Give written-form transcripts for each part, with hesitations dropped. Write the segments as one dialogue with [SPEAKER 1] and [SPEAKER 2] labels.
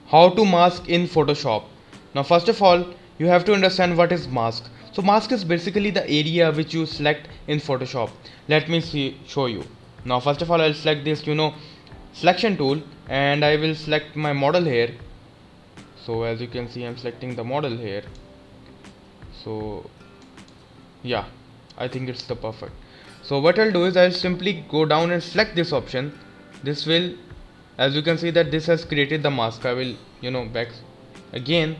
[SPEAKER 1] How to mask in Photoshop. Now first of all, you have to understand what is mask. So mask is basically the area which you select in Photoshop. Let me show you. Now first of all, I'll select this selection tool, and I will select my model here. So as you can see, I'm selecting the model here. So yeah, I think it's the perfect. So what I'll do is I'll simply go down and select this option. This will, as you can see, that this has created the mask. I will back again.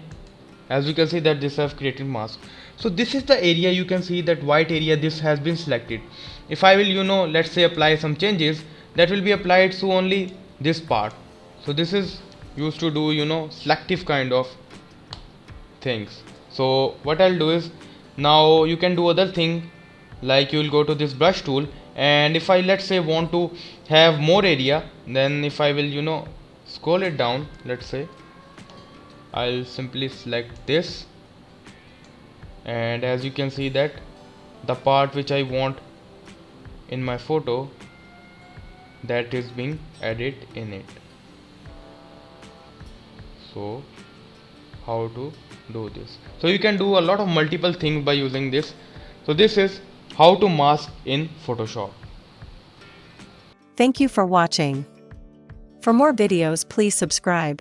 [SPEAKER 1] As you can see that this has created mask. So this is the area, you can see that white area, this has been selected. If I will let's say apply some changes, that will be applied to only this part. So this is used to do selective kind of things. So what I'll do is, now you can do other thing, like you will go to this brush tool, and if I, let's say, want to have more area, then if I will scroll it down, let's say I'll simply select this, and as you can see that the part which I want in my photo, that is being added in it. So how to do this? So you can do a lot of multiple things by using this. So this is how to mask in Photoshop.
[SPEAKER 2] Thank you for watching. For more videos, please subscribe.